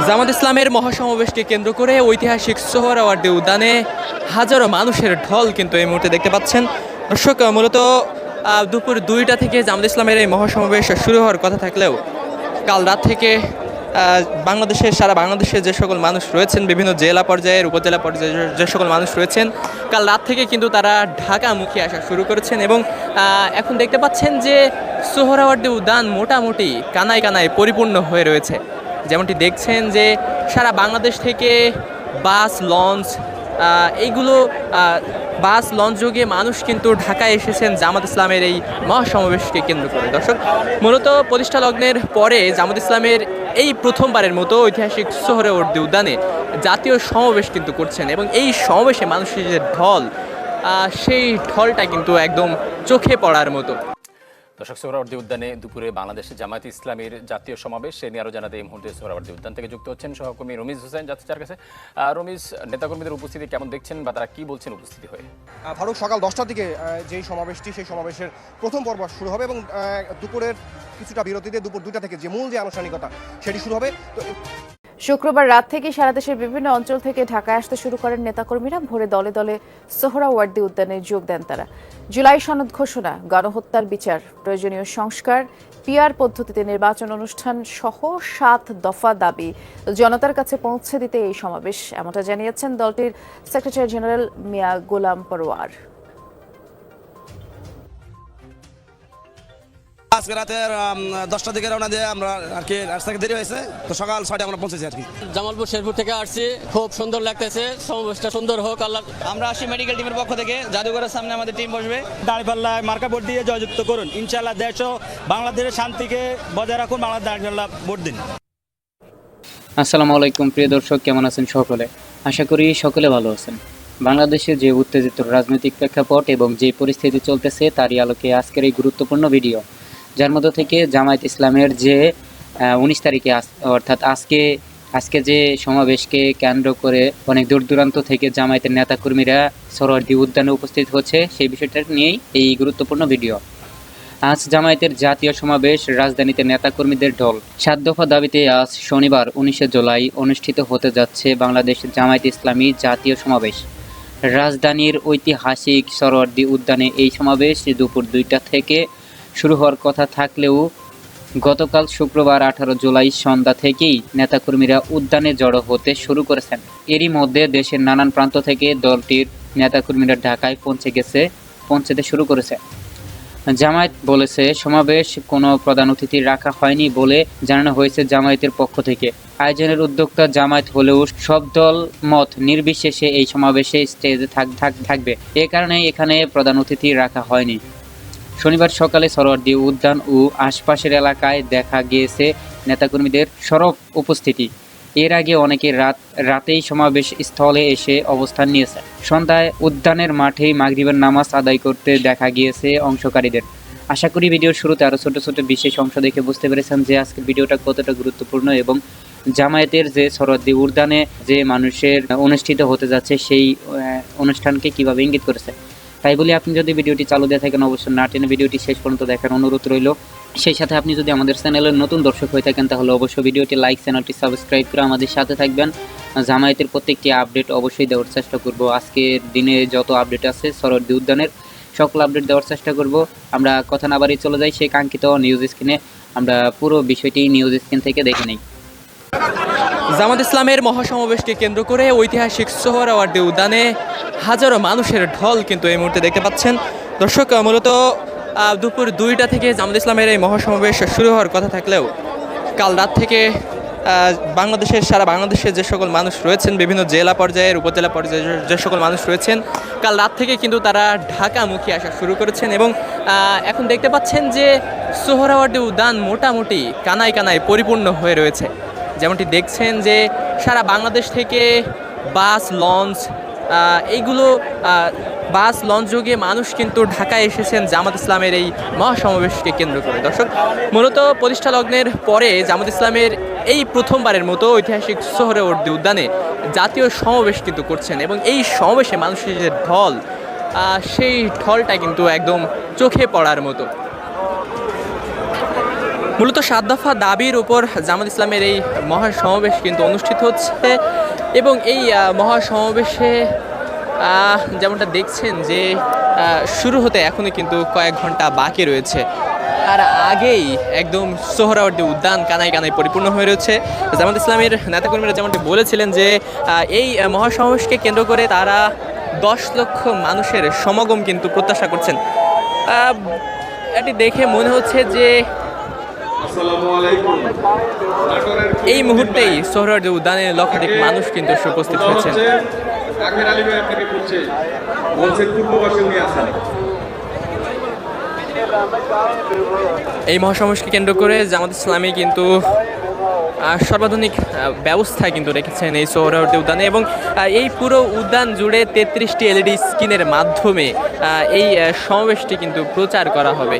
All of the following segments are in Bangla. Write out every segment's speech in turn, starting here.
জামাত ইসলামের মহাসমাবেশকে কেন্দ্র করে ঐতিহাসিক সোহরাওয়ার্দী উদ্যানে হাজারো মানুষের ঢল কিন্তু এই মুহূর্তে দেখতে পাচ্ছেন। দর্শক, মূলত দুপুর 2টা থেকে জামাত ইসলামের এই মহাসমাবেশ শুরু হওয়ার কথা থাকলেও কাল রাত থেকে সারা বাংলাদেশের যে সকল মানুষ রয়েছেন, বিভিন্ন জেলা পর্যায়ের উপজেলা পর্যায়ে যে সকল মানুষ রয়েছেন, কাল রাত থেকে কিন্তু তারা ঢাকামুখী আসা শুরু করেছেন এবং এখন দেখতে পাচ্ছেন যে সোহরাওয়ার্দী উদ্যান মোটামুটি কানায় কানায় পরিপূর্ণ হয়ে রয়েছে। যেমনটি দেখছেন যে সারা বাংলাদেশ থেকে বাস, লঞ্চ, এইগুলো বাস, লঞ্চ যোগে মানুষ কিন্তু ঢাকায় এসেছেন জামাত ইসলামের এই মহাসমাবেশকে কেন্দ্র করে। দর্শক, মূলত প্রতিষ্ঠা লগ্নের পরে জামাত ইসলামের এই প্রথমবারের মতো ঐতিহাসিক সোহরাওয়ার্দী উদ্যানে জাতীয় সমাবেশ কিন্তু করছেন এবং এই সমাবেশে মানুষের যে ঢল, সেই ঢলটা কিন্তু একদম চোখে পড়ার মতো। দর্শক, সোহরাওয়ার্দী উদ্যানে দুপুরে বাংলাদেশ জামায়াত ইসলামীর জাতীয় সমাবেশ সে নিয়ে আরও জানাতে এই মুহূর্তে সোহরাওয়ার্দী উদ্যান থেকে যুক্ত হচ্ছেন সহকর্মী রমিজ হোসেন যাচ্ছে যার কাছে। রমিজ, নেতাকর্মীদের উপস্থিতি কেমন দেখছেন বা তারা কি বলছেন উপস্থিতি হয়ে? ফারুক, সকাল 10টার দিকে যেই সমাবেশটি, সেই সমাবেশের প্রথম পর্ব শুরু হবে এবং দুপুরের কিছুটা বিরতিতে দুপুর 2টা থেকে যে মূল যে আনুষ্ঠানিকতা সেটি শুরু হবে। তো শুক্রবার রাত থেকে সারা দেশের বিভিন্ন অঞ্চল থেকে ঢাকায় আসতে শুরু করেন নেতাকর্মীরা। ভোরে দলে দলে সোহরাওয়ার্দী উদ্যানে যোগ দেন তারা। জুলাই সনদ ঘোষণা, গণহত্যার বিচার, প্রয়োজনীয় সংস্কার, পিআর পদ্ধতিতে নির্বাচন অনুষ্ঠান সহ 7 দফা দাবি জনতার কাছে পৌঁছে দিতে এই সমাবেশ, এমনটা জানিয়েছেন দলটির সেক্রেটারি জেনারেল মিয়া গোলাম পরওয়ার। আজকে রাতে 10টার দিকে রওনা দিয়ে আমরা আর কি রাস্তা থেকে দেরি হয়েছে, তো সকাল 6টায় আমরা পৌঁছেছি আর কি। জামালপুর শেরপুর থেকে আসছি, খুব সুন্দর লাগতেছে, সমাবেশটা সুন্দর হোক আল্লাহ। আমরা আসি মেডিকেল টিমের পক্ষ থেকে, জাদুঘরের সামনে আমাদের টিম বসবে। দাঁড়িপাল্লায় মার্কা ভোট দিয়ে জয়যুক্ত করুন, ইনশাআল্লাহ দেশ ও বাংলাদেশের শান্তিকে বজায় রাখুন, বাংলাদেশ দাঁড়িপাল্লা ভোট দিন। আসসালামু আলাইকুম প্রিয় দর্শক, কেমন আছেন সকলে? আশা করি সকলে ভালো আছেন। বাংলাদেশে যে উত্তেজিত রাজনৈতিক প্রেক্ষাপট এবং যে পরিস্থিতি চলতেছে তারই আলোকে আজকের এই গুরুত্বপূর্ণ ভিডিও, যার মধ্য থেকে জামায়াত ইসলামের যে 19 তারিখে অর্থাৎ আজকে যে সমাবেশকে কেন্দ্র করে অনেক দূর দূরান্ত থেকে জামায়াতের নেতাকর্মীরা সোহরাওয়ার্দী উদ্যানে উপস্থিত হচ্ছে, সেই বিষয়টা নিয়েই এই গুরুত্বপূর্ণ ভিডিও। আজ জামায়াতের জাতীয় সমাবেশ, রাজধানীতে নেতাকর্মীদের ঢল। 7 দফা দাবিতে আজ শনিবার 19 জুলাই অনুষ্ঠিত হতে যাচ্ছে বাংলাদেশ জামায়াত ইসলামী জাতীয় সমাবেশ। রাজধানীর ঐতিহাসিক সোহরাওয়ার্দী উদ্যানে এই সমাবেশ দুপুর 2টা থেকে শুরু হওয়ার কথা থাকলেও গতকাল শুক্রবার 18 জুলাই সন্ধ্যা থেকেই নেতাকর্মীরা উদ্যানে জড়ো হতে শুরু করেছেন। এরই মধ্যে দেশের নানান প্রান্ত থেকে দলটির নেতাকর্মীরা ঢাকায় পৌঁছতে শুরু করেছে। জামায়াত বলেছে, সমাবেশ কোনো প্রধান অতিথি রাখা হয়নি বলে জানানো হয়েছে জামায়াতের পক্ষ থেকে। আয়োজনের উদ্যোক্তা জামায়াত হলেও সব দল মত নির্বিশেষে এই সমাবেশে স্টেজে থাকবে, এ কারণে এখানে প্রধান অতিথি রাখা হয়নি। শনিবার সকালে সোহরাওয়ার্দী উদ্যান ও আশপাশের এলাকায় দেখা গিয়েছে নেতাকর্মীদের সরব উপস্থিতি। এর আগে অনেকে রাতেই সমাবেশ স্থলে এসে অবস্থান নিয়েছে। সন্ধ্যায় উদ্যানের মাঠেই মাগরিবের নামাজ আদায় করতে দেখা গিয়েছে অংশকারীদের। আশা করি ভিডিওর শুরুতে আরও ছোট ছোট বিশেষ অংশ দেখে বুঝতে পেরেছেন যে আজকের ভিডিওটা কতটা গুরুত্বপূর্ণ এবং জামায়াতের যে সোহরাওয়ার্দী উদ্যানে যে মানুষের অনুষ্ঠিত হতে যাচ্ছে সেই অনুষ্ঠানকে কিভাবে ইঙ্গিত করেছে। তাই বলে আপনি যদি ভিডিওটি চালু দিয়ে থাকেন, অবশ্যই না টেনে ভিডিওটি শেষ পর্যন্ত দেখার অনুরোধ রইল। সেই সাথে আপনি যদি আমাদের চ্যানেলের নতুন দর্শক হয়ে থাকেন তাহলে অবশ্যই ভিডিওটি লাইক, চ্যানেলটি সাবস্ক্রাইব করে আমাদের সাথে থাকবেন। জামায়াতের প্রত্যেকটি আপডেট অবশ্যই দেওয়ার চেষ্টা করব। আজকের দিনে যত আপডেট আছে সোহরাওয়ার্দী উদ্যানের সকল আপডেট দেওয়ার চেষ্টা করব। আমরা কথা না বাড়িয়ে চলে যাই সেই কাঙ্ক্ষিত নিউজ স্ক্রিনে। আমরা পুরো বিষয়টি নিউজ স্ক্রিন থেকে দেখে নিই। জামাত ইসলামের মহাসমাবেশকে কেন্দ্র করে ঐতিহাসিক সোহরাওয়ার্দী উদ্যানে হাজারো মানুষের ঢল কিন্তু এই মুহূর্তে দেখতে পাচ্ছেন। দর্শক, মূলত দুপুর 2টা থেকে জামাত ইসলামের এই মহাসমাবেশ শুরু হওয়ার কথা থাকলেও কাল রাত থেকে সারা বাংলাদেশের যে সকল মানুষ রয়েছেন, বিভিন্ন জেলা পর্যায়ের উপজেলা পর্যায়ে যে সকল মানুষ রয়েছেন, কাল রাত থেকে কিন্তু তারা ঢাকামুখী আসা শুরু করেছেন এবং এখন দেখতে পাচ্ছেন যে সোহরাওয়ার্দী উদ্যান মোটামুটি কানায় কানায় পরিপূর্ণ হয়ে রয়েছে। যেমনটি দেখছেন যে সারা বাংলাদেশ থেকে বাস, লঞ্চ, এইগুলো বাস, লঞ্চ যোগে মানুষ কিন্তু ঢাকায় এসেছেন জামাত ইসলামের এই মহাসমাবেশকে কেন্দ্র করে। দর্শক, মূলত প্রতিষ্ঠা লগ্নের পরে জামাত ইসলামের এই প্রথমবারের মতো ঐতিহাসিক সোহরাওয়ার্দী উদ্যানে জাতীয় সমাবেশ কিন্তু করছেন এবং এই সমাবেশে মানুষের যে ঢল, সেই ঢলটা কিন্তু একদম চোখে পড়ার মতো। মূলত 7 দফা দাবির উপর জামাত ইসলামের এই মহাসমাবেশ কিন্তু অনুষ্ঠিত হচ্ছে এবং এই মহাসমাবেশে যেমনটা দেখছেন যে শুরু হতে এখনও কিন্তু কয়েক ঘন্টা বাকি রয়েছে। আর আগেই একদম সোহরাওয়ার্দী উদ্যান কানায় কানায় পরিপূর্ণ হয়ে রয়েছে। জামাত ইসলামের নেতাকর্মীরা যেমনটি বলেছিলেন যে এই মহাসমাবেশকে কেন্দ্র করে তারা 10 লক্ষ মানুষের সমাগম কিন্তু প্রত্যাশা করছেন। এটি দেখে মনে হচ্ছে যে এই মুহূর্তেই সোহরাওয়ার্দী উদ্যানে লক্ষাধিক মানুষ কিন্তু উপস্থিত হয়েছেন। এই মহাসমাবেশকে কেন্দ্র করে জামাত ইসলামী কিন্তু সর্বাধুনিক ব্যবস্থা কিন্তু রেখেছেন এই সোহরাওয়ার্দী উদ্যানে এবং এই পুরো উদ্যান জুড়ে 33টি LED স্ক্রিনের মাধ্যমে এই সমাবেশটি কিন্তু প্রচার করা হবে।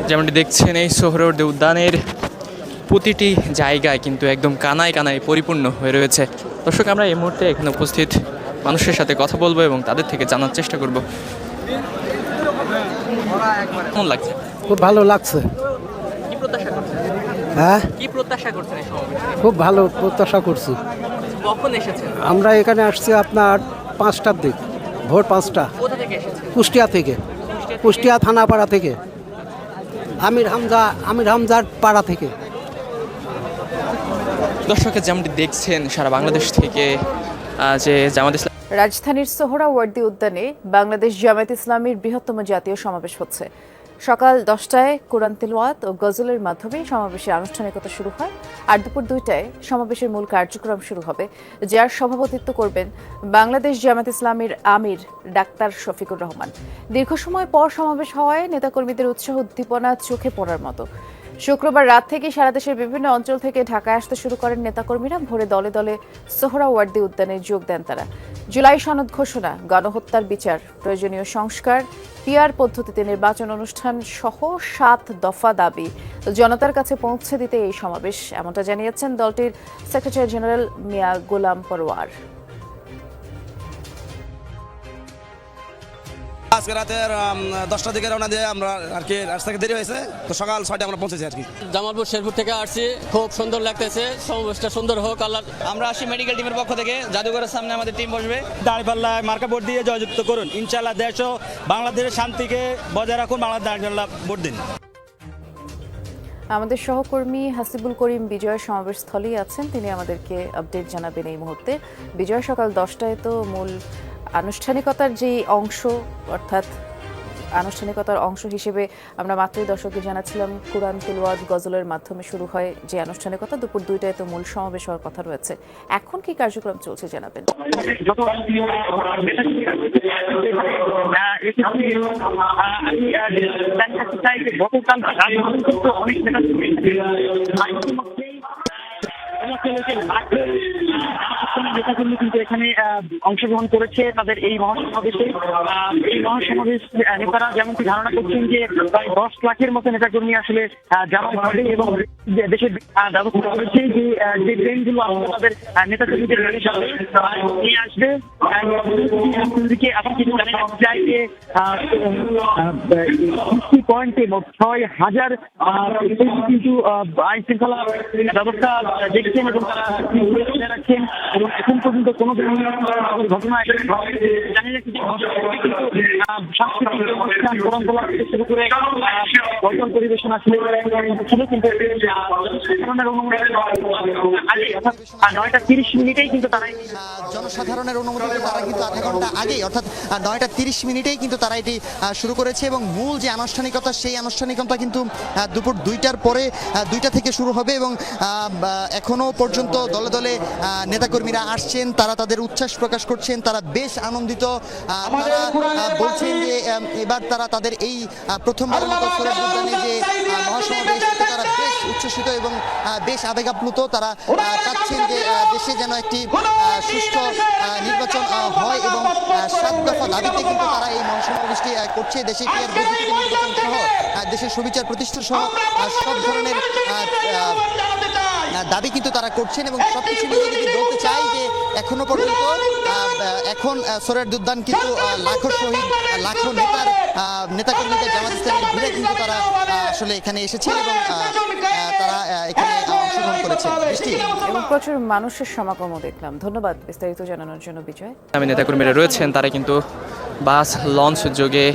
যেমনটি দেখছেন এই সোহরাওয়ার্দী উদ্যানের প্রতিটি জায়গায় কিন্তু একদম কানায় কানায় পরিপূর্ণ হয়ে রয়েছে। দর্শক, আমরা এই মুহূর্তে এখানে উপস্থিত মানুষের সাথে কথা বলবো এবং তাদের থেকে জানার চেষ্টা করব। কেমন লাগছে? খুব ভালো লাগছে। কি প্রত্যাশা করছেন? হ্যাঁ, কি প্রত্যাশা করছেন এই সমাবেশে? খুব ভালো প্রত্যাশা করছি। কখন এসেছেন? আমরা এখানে আসছি আপনার 5টার দিক, ভোর 5টা। কোথা থেকে এসেছেন? কুষ্টিয়া থেকে, কুষ্টিয়া থানাপাড়া থেকে, আমির হামজার পাড়া থেকে। দর্শক, যেমনটি দেখছেন সারা বাংলাদেশ থেকে যে জামাত ইসলাম রাজধানীর সোহরাওয়ার্দী উদ্যানে বাংলাদেশ জামায়াত ইসলামীর বৃহত্তম জাতীয় সমাবেশ হচ্ছে। সকাল 10টায় কোরআন তিলাওয়াত ও গজলের মাধ্যমে সমাবেশের আনুষ্ঠানিকতা শুরু হয় আর দুপুর 2টায় সমাবেশের মূল কার্যক্রম শুরু হবে, যার সভাপতিত্ব করবেন বাংলাদেশ জামায়াত ইসলামীর আমির ডাক্তার শফিকুর রহমান। দীর্ঘ সময় পর সমাবেশ হওয়ায় নেতাকর্মীদের উৎসাহ উদ্দীপনা চোখে পড়ার মতো। শুক্রবার রাত থেকে সারা দেশের বিভিন্ন অঞ্চল থেকে ঢাকায় আসতে শুরু করেন নেতাকর্মীরা। ভোরে দলে দলে সোহরাওয়ার্দী উদ্যানে যোগ দেন তারা। জুলাই সনদ ঘোষণা, গণহত্যার বিচার, প্রয়োজনীয় সংস্কার, পিআর পদ্ধতিতে নির্বাচন অনুষ্ঠান সহ 7 দফা দাবি জনতার কাছে পৌঁছে দিতে এই সমাবেশ, এমনটা জানিয়েছেন দলটির সেক্রেটারি জেনারেল মিয়া গোলাম পরওয়ার। আজকে রাতের 10টার দিকে রওনা দিয়ে আমরা আর কি রাস্তা থেকে দেরি হয়েছে, তো সকাল 6টায় আমরা পৌঁছেছি আর কি। জামালপুর শেরপুর থেকে আসছি, খুব সুন্দর লাগতেছে। সমাবেশটা সুন্দর হোক আল্লাহ। আমরা আসি মেডিকেল টিমের পক্ষ থেকে, জাদুঘরের সামনে আমাদের টিম বসবে। দাঁড়িপাল্লায় মার্কা ভোট দিয়ে জয়যুক্ত করুন। ইনশাআল্লাহ দেশ ও বাংলাদেশের শান্তিকে বজায় রাখুন। বাংলাদেশ দাঁড়িপাল্লা ভোট দিন। আমাদের সহকর্মী হাসিবুল করিম বিজয় সমাবেশস্থলেই আছেন, তিনি আমাদেরকে আপডেট জানাবেন এই মুহূর্তে। বিজয়, সকাল 10টায় তো মূল আনুষ্ঠানিকতার যে অংশ, অর্থাৎ আনুষ্ঠানিকতার অংশ হিসেবে আমরা মাত্রই দর্শকদের জানাচ্ছিলাম কোরআন তিলাওয়াত গজলের মাধ্যমে শুরু হয় যে আনুষ্ঠানিকতা। দুপুর 2টায় তো মূল সমাবেশ হওয়ার কথা রয়েছে। এখন কি কার্যক্রম চলছে জানাবেন। নেতাকর্মী কিন্তু এখানে অংশগ্রহণ করেছে তাদের এই মহাসমাবেশে। এই মহাসমাবেশ নেতারা যেমনটি ধারণা করছেন যে প্রায় 10 লাখের মতো নেতাকর্মী আসলে জামাত হবে এবং দেশের ব্যবস্থা করেছে যে ট্রেনগুলো আসলে তাদের নেতাকর্মীদের নিয়ে আসবে। এখন কিন্তু জানা যায় যে পয়েন্টে 6,000 কিন্তু আইন শৃঙ্খলা ব্যবস্থা দেখছেন এবং তারা রাখছেন এবং এখন পর্যন্ত কোনো ধরনের ঘটনা জানা যাচ্ছে যে কিন্তু সাংস্কৃতিক অনুষ্ঠান পরম্পরা থেকে শুরু করে গজল পরিবেশন আসলে ছিল, কিন্তু 9:30 মিনিটেই কিন্তু তারা জনসাধারণের অনুমোদন তারা কিন্তু আধা ঘন্টা আগেই অর্থাৎ 9:30 মিনিটেই কিন্তু তারা এটি শুরু করেছে এবং মূল যে আনুষ্ঠানিকতা সেই আনুষ্ঠানিকতা কিন্তু দুপুর 2টার পরে 2টা থেকে শুরু হবে এবং এখনো পর্যন্ত দলে দলে নেতাকর্মীরা আসছেন, তারা তাদের উচ্ছ্বাস প্রকাশ করছেন, তারা বেশ আনন্দিত। তারা বলছেন যে এবার তারা তাদের এই প্রথমবারের মতো সোহরাওয়ার্দী উদ্যানে যে মহাসমাবেশ তারা বেশ উচ্ছ্বসিত এবং বেশ আবেগাপ্লুত। তারা চাচ্ছেন যে দেশে যেন একটি সুষ্ঠু নির্বাচন হয় এবং 7 দফা দাবিতে কিন্তু তারা এই মহাসমাবেশটি করছে। দেশে পিআর পদ্ধতিতে নির্বাচন সহ দেশের সুবিচার প্রতিষ্ঠা সহ সব ধরনের দাবি কিন্তু তারা করছেন এবং সবকিছু মিলিয়ে যদি বলতে চাই যে এখনো পর্যন্ত এখন সোহরাওয়ার্দী উদ্যান কিন্তু লাখো শহীদ লাখো নেতাকর্মীদের জামাত ইসলামের ভিড়ে কিন্তু তারা আসলে এখানে এসেছেন এবং তারা এখানে অংশগ্রহণ করেছেন। এবং প্রচুর মানুষের সমাগমও দেখলাম। ধন্যবাদ বিস্তারিত জানানোর জন্য বিজয়। আমি নেতাকর্মীরা রয়েছেন, তারা কিন্তু বাস লঞ্চ যোগে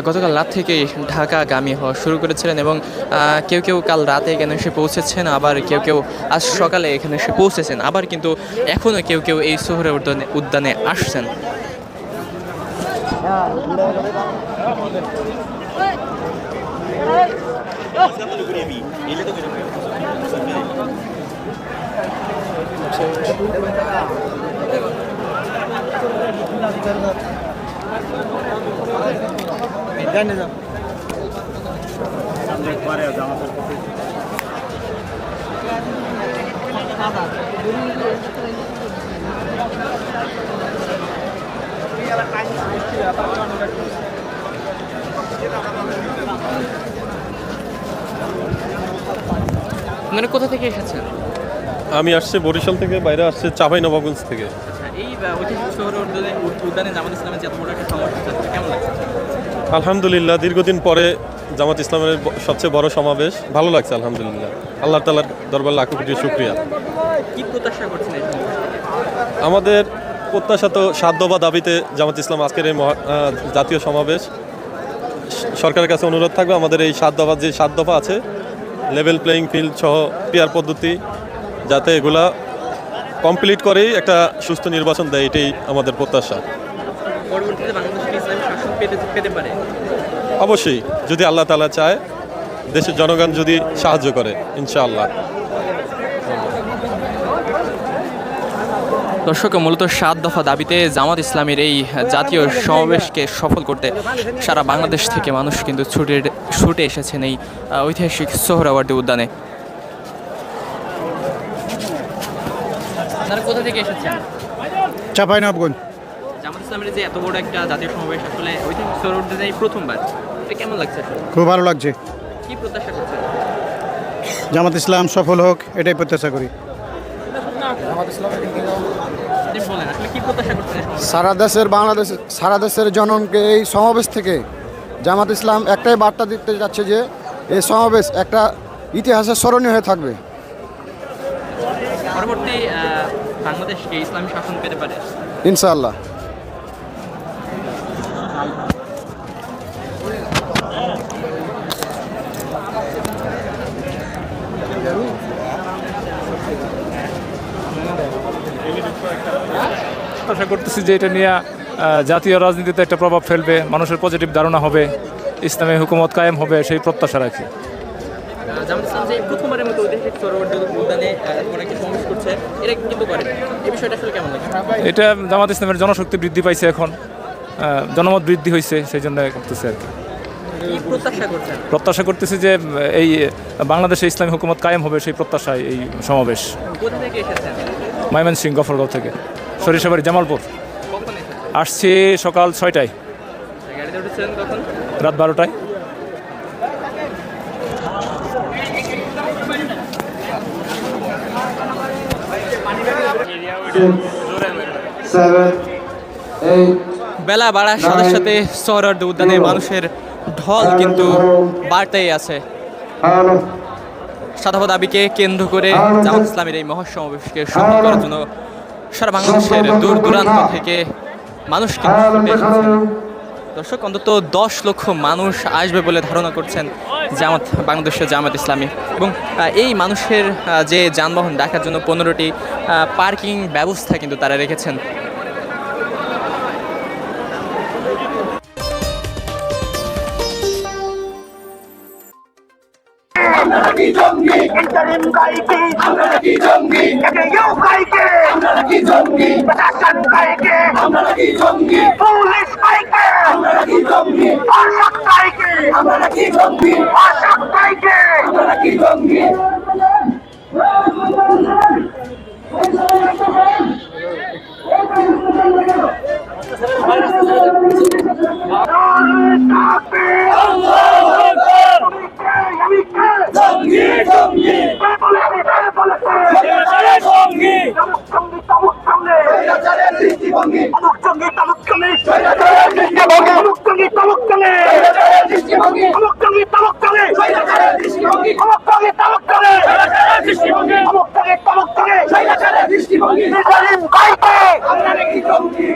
গতকাল রাত থেকেই ঢাকাগামী হওয়া শুরু করেছিলেন এবং কেউ কেউ কাল রাতে এখানে এসে পৌঁছেছেন, আবার কেউ কেউ আজ সকালে এখানে এসে পৌঁছেছেন, আবার কিন্তু এখনও কেউ কেউ এই সোহরাওয়ার্দী উদ্যানে আসছেন। আপনারা কোথা থেকে এসেছেন? আমি আসছি বরিশাল থেকে, বাইরে আসছে চাঁপাইনবাবগঞ্জ থেকে। এই ঐতিহাসিক সোহরাওয়ার্দী উদ্যানে জামাত ইসলামের যে এত বড় একটা সমাবেশ হচ্ছে, কেমন লাগছে? আলহামদুলিল্লাহ, দীর্ঘদিন পরে জামাত ইসলামের সবচেয়ে বড় সমাবেশ, ভালো লাগছে আলহামদুলিল্লাহ। আল্লাহ তাআলার দরবার লাখো কোটি শুকরিয়া। কি প্রত্যাশা করছেন? আমাদের প্রত্যাশা তো 7 দফা দাবিতে জামাত ইসলাম আজকের এই জাতীয় সমাবেশ। সরকারের কাছে অনুরোধ থাকবে আমাদের এই 7 দফা, যে 7 দফা আছে, লেভেল প্লেয়িং ফিল্ড সহ পিয়ার পদ্ধতি, যাতে এগুলা কমপ্লিট করেই একটা সুস্থ নির্বাচন দেয়, এটাই আমাদের প্রত্যাশা। পরবর্তীতে বাংলাদেশে ইসলামী শাসন পেতে পারে অবশ্যই, যদি আল্লাহ তাআলা চায়, দেশের জনগণ যদি সাহায্য করে, ইনশাআল্লাহ। দর্শক, মূলত 7 দফা দাবিতে জামাত ইসলামের এই জাতীয় সমাবেশকে সফল করতে সারা বাংলাদেশ থেকে মানুষ কিন্তু ছুটে এসেছেন এই ঐতিহাসিক সোহরাওয়ার্দী উদ্যানে। আপনারা কোথা থেকে এসেছেন? চাঁপাইনবাবগঞ্জ। জামাত ইসলামের যে এত বড় একটা জাতীয় সমাবেশ, আসলে ঐতিহাসিক সোহরাওয়ার্দী উদ্যানে প্রথমবার, এটা কেমন লাগছে? খুব ভালো লাগছে। কি প্রত্যাশা করছেন? জামাত ইসলাম সফল হোক, এটাই প্রত্যাশা করি। সারা দেশের জনগণকে এই সমাবেশ থেকে জামাত ইসলাম একটাই বার্তা দিতে যাচ্ছে যে এই সমাবেশ একটা ইতিহাসে স্মরণীয় হয়ে থাকবে। পরবর্তী বাংলাদেশকে ইসলামী শাসন পেতে পারে ইনশাআল্লাহ। আশা করতেছি যে এটা নিয়ে জাতীয় রাজনীতিতে একটা প্রভাব ফেলবে, মানুষের পজিটিভ ধারণা হবে, ইসলামী হুকুমত কায়েম হবে, সেই প্রত্যাশা রাখি। জামাত ইসলাম যে প্রথমবারের মতো ঐতিহাসিক সোহরাওয়ার্দী উদ্যানে একটা সমাবেশ করছে, এটা কিন্তু করে, এই বিষয়টা আসলে কেমন লাগে? এটা জামাত ইসলামের জনশক্তি বৃদ্ধি পাইছে, এখন জনমত বৃদ্ধি হয়েছে, সেই জন্য করতেছে আর কি। প্রত্যাশা করতেছি যে এই বাংলাদেশে ইসলামী হুকুমত কায়েম হবে, সেই প্রত্যাশায় এই সমাবেশ। কোথা থেকে এসেছেন? ময়মনসিংহ, গফরগাঁও থেকে, সরিষাবাড়ি, জামালপুর। আসছি সকাল 6টায়। গাড়িতে উঠেছেন কখন? রাত 12টায়। বেলা বাড়ার সাথে সাথে সোহরাওয়ার্দী উদ্যানে মানুষের ঢল কিন্তু বাড়তেই আছে। 7 দফা দাবিকে কেন্দ্র করে জামাত ইসলামের এই মহাসমাবেশকে সফল করার জন্য সারা বাংলাদেশের দূর দূরান্ত থেকে মানুষ কিন্তু ছুটে এসেছেন। দর্শক, অন্তত 10 লক্ষ মানুষ আসবে বলে ধারণা করছেন বাংলাদেশের জামাত ইসলামী, এবং এই মানুষের যে যানবাহন রাখার জন্য 15টি পার্কিং ব্যবস্থা কিন্তু তারা রেখেছেন। আমরা কি জঙ্গি ইন্টারিম গাইকে আমরা কি জঙ্গি একেও গাইকে আমরা কি জঙ্গি প্রশাসন গাইকে আমরা কি জঙ্গি পুলিশ গাইকে আমরা কি জঙ্গি শাসক গাইকে আমরা কি জঙ্গি শাসক গাইকে আমরা কি জঙ্গি জঙ্গি জঙ্গি ইন্টারিম ভাইকে আমরা নাকি জঙ্গি।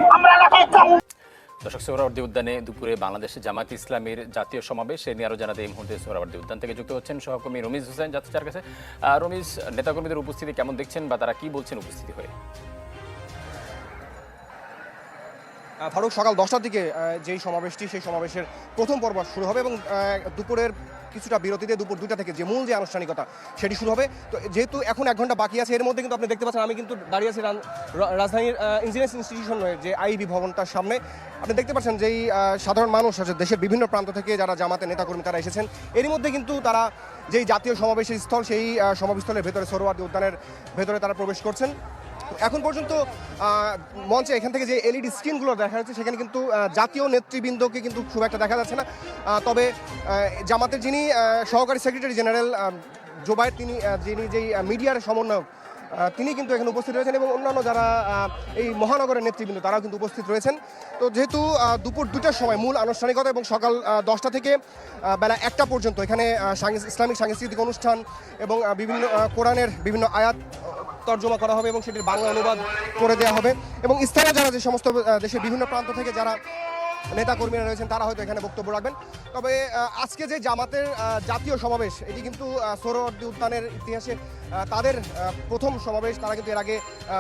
দর্শক, সোহরাওয়ার্দী উদ্যানে দুপুরে বাংলাদেশ জামায়াত ইসলামীর জাতীয় সমাবেশ সে নিয়ে আরো জানাতে এই মুহূর্তে সোহরাওয়ার্দী উদ্যান থেকে যুক্ত হচ্ছেন সহকর্মী রমিজ হোসেন যাচ্ছে যার কাছে। রমিজ, নেতাকর্মীদের উপস্থিতি কেমন দেখছেন বা তারা কি বলছেন উপস্থিতি হয়ে? ফারুক, সকাল 10টার দিকে যেই সমাবেশটি সেই সমাবেশের প্রথম পর্ব শুরু হবে এবং দুপুরের কিছুটা বিরতিতে দুপুর 2টা থেকে যে মূল যে আনুষ্ঠানিকতা সেটি শুরু হবে। তো যেহেতু এখন 1 ঘন্টা বাকি আছে, এর মধ্যে কিন্তু আপনি দেখতে পাচ্ছেন আমি কিন্তু দাঁড়িয়ে আছি রাজধানীর ইঞ্জিনিয়ার্স ইনস্টিটিউশনের যে আইবি ভবনটার সামনে। আপনি দেখতে পাচ্ছেন যেই সাধারণ মানুষ আছে দেশের বিভিন্ন প্রান্ত থেকে যারা জামাতের নেতাকর্মী তারা এসেছেন, এরই মধ্যে কিন্তু তারা যেই জাতীয় সমাবেশের স্থল সেই সমাবেশস্থলের ভেতরে সোহরাওয়ার্দী উদ্যানের ভেতরে তারা প্রবেশ করছেন। এখন পর্যন্ত মঞ্চে এখান থেকে যে এলইডি স্ক্রিনগুলো দেখা যাচ্ছে সেখানে কিন্তু জাতীয় নেতৃবৃন্দকে কিন্তু খুব একটা দেখা যাচ্ছে না। তবে জামাতের যিনি সহকারী সেক্রেটারি জেনারেল জোবায়ের, যিনি যেই মিডিয়ার সমন্বয়ক, তিনি কিন্তু এখানে উপস্থিত রয়েছেন এবং অন্যান্য যারা এই মহানগরের নেতৃবৃন্দ তারাও কিন্তু উপস্থিত রয়েছেন। তো যেহেতু দুপুর 2টার সময় মূল আনুষ্ঠানিকতা এবং সকাল 10টা থেকে বেলা 1টা পর্যন্ত এখানে ইসলামিক সাংস্কৃতিক অনুষ্ঠান এবং বিভিন্ন কোরআনের বিভিন্ন আয়াত তর্জমা করা হবে এবং সেটির বাংলা অনুবাদ করে দেওয়া হবে এবং স্থানীয় যারা যে সমস্ত দেশের বিভিন্ন প্রান্ত থেকে যারা নেতাকর্মীরা রয়েছেন তারা হয়তো এখানে বক্তব্য রাখবেন। তবে আজকে যে জামাতের জাতীয় সমাবেশ, এটি কিন্তু সোহরাওয়ার্দী উদ্যানের ইতিহাসে তাদের প্রথম সমাবেশ। তারা কিন্তু এর আগে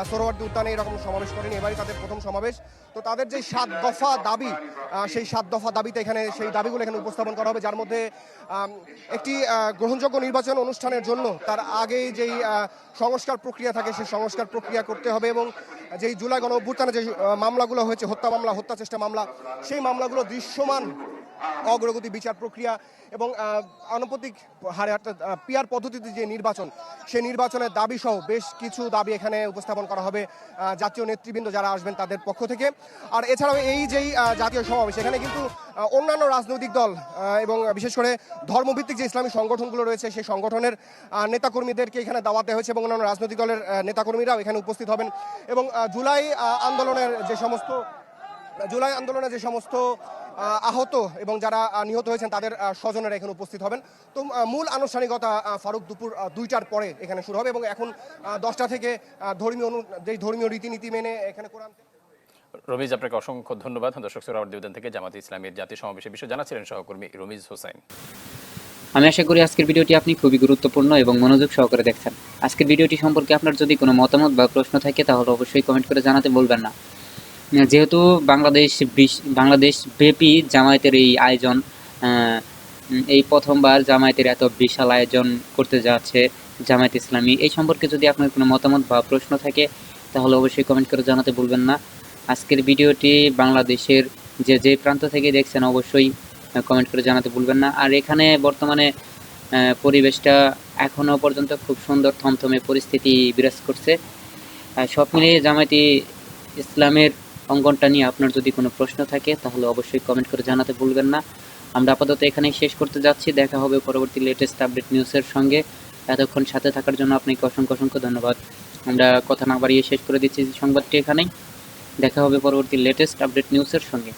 সোহরাওয়ার্দী উদ্যানে এরকম সমাবেশ করেনি, এবারই তাদের প্রথম সমাবেশ। তো তাদের যে 7 দফা দাবি, সেই 7 দফা দাবিতে এখানে সেই দাবিগুলো এখানে উপস্থাপন করা হবে, যার মধ্যে একটি গ্রহণযোগ্য নির্বাচন অনুষ্ঠানের জন্য তার আগেই যেই সংস্কার প্রক্রিয়া থাকে সেই সংস্কার প্রক্রিয়া করতে হবে এবং যেই জুলাই গণ অভ্যুত্থানে যে মামলাগুলো হয়েছে, হত্যা মামলা, হত্যা চেষ্টা মামলা, সেই মামলাগুলো দৃশ্যমান অগ্রগতি বিচার প্রক্রিয়া এবং আনুপাতিক হারে অর্থাৎ পিআর পদ্ধতিতে যে নির্বাচন, সেই নির্বাচনের দাবি সহ বেশ কিছু দাবি এখানে উপস্থাপন করা হবে জাতীয় নেতৃবৃন্দ যারা আসবেন তাদের পক্ষ থেকে। আর এছাড়াও এই যেই জাতীয় সমাবেশ, এখানে কিন্তু অন্যান্য রাজনৈতিক দল এবং বিশেষ করে ধর্মভিত্তিক যে ইসলামী সংগঠনগুলো রয়েছে সেই সংগঠনের নেতাকর্মীদেরকে এখানে দাওয়াত দেওয়া হয়েছে এবং অন্যান্য রাজনৈতিক দলের নেতাকর্মীরাও এখানে উপস্থিত হবেন এবং জুলাই আন্দোলনের যে সমস্ত আহত এবং যারা নিহত হয়েছেন তাদের স্বজনেরা এখানে উপস্থিত হবেন। তো মূল আনুষ্ঠানিকতা ফারুক দুপুর 2টার পরে এখানে শুরু হবে এবং এখন 10টা থেকে ধর্মীয় রীতিনীতি মেনে এখানে কোরআন। রমিজ, আপনাকে অসংখ্য ধন্যবাদ। দর্শক, সোহরাওয়ার্দী উদ্যান থেকে জামাত ইসলামীর জাতীয় সমাবেশের বিষয়ে জানাচ্ছিলেন সহকর্মী রমিজ হোসেন। আমি আশা করি আজকের ভিডিওটি আপনি খুবই গুরুত্বপূর্ণ এবং মনোযোগ সহকারে দেখছেন। আজকের ভিডিওটি সম্পর্কে আপনার যদি কোনো মতামত বা প্রশ্ন থাকে তাহলে অবশ্যই কমেন্ট করে জানাতে বলবেন না। যেহেতু বাংলাদেশ ব্যাপী জামায়াতের এই আয়োজন, এই প্রথমবার জামায়াতের এত বিশাল আয়োজন করতে যাচ্ছে জামায়াত ইসলামী, এই সম্পর্কে যদি আপনার কোনো মতামত বা প্রশ্ন থাকে তাহলে অবশ্যই কমেন্ট করে জানাতে ভুলবেন না। আজকের ভিডিওটি বাংলাদেশের যে প্রান্ত থেকে দেখছেন অবশ্যই কমেন্ট করে জানাতে ভুলবেন না। আর এখানে বর্তমানে পরিবেশটা এখনও পর্যন্ত খুব সুন্দর থমথমে পরিস্থিতি বিরাজ করছে। সব মিলিয়ে জামায়াতে ইসলামের অঙ্গনটা নিয়ে আপনার যদি কোনো প্রশ্ন থাকে তাহলে অবশ্যই কমেন্ট করে জানাতে ভুলবেন না। আমরা আপাতত এখানেই শেষ করতে যাচ্ছি। দেখা হবে পরবর্তী লেটেস্ট আপডেট নিউজের সঙ্গে। এতক্ষণ সাথে থাকার জন্য আপনাকে অসংখ্য ধন্যবাদ। আমরা কথা না বাড়িয়ে শেষ করে দিচ্ছি সংবাদটি এখানেই। দেখা হবে পরবর্তী লেটেস্ট আপডেট নিউজের সঙ্গে।